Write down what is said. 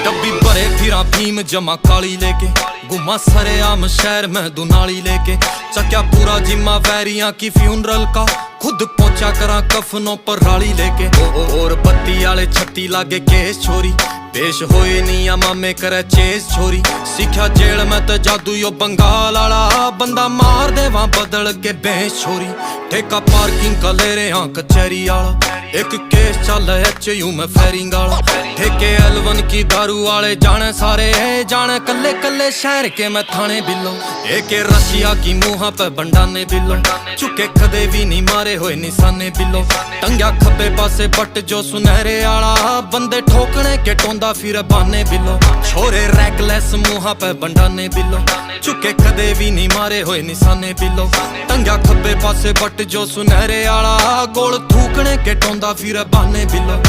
डब्बी भरे फिरा भीम जमा काली लेके, गुमा सरे आम शहर में दुनाली लेके, चक्या पूरा जिम्मा वैरियां की फ्यूनरल का, खुद पहुंचा करा कफनों पर राली लेके। और बत्ती आले छत्ती लागे केस छोरी, पेश होए नी मामे करे चेस छोरी। सीखा जेल में तो जादू यो बंगाल आला, बंदा मार दे वहां बदल के बेस छोरी। ठेका पार्किंग का ले रहे हाँ कचहरी आला, एक केस चल HU में फेरिंग आला। ठेके L1 की दारू वाले जाने सारे, जाने कल्ले कल्ले शहर के मैं थाने बिलो। एक रशिया की मुँह पे बंडाने बिलो, चुके कदे भी नहीं मारे होए निशाने बिलो। टंग्या खब्बे पासे बट जो सुनहरे आला, बंदे ठोकने के टोंदा फिर बाने बिलो। छोरे रैकलेस मुँह पे बंडाने बिलो, चुके कदे भी नहीं मारे होए निशाने बिलो। टंग्या खब्बे पासे बट जो सुनहरे आला, गोल थूकने के टोंदा फिर बाने बिलो।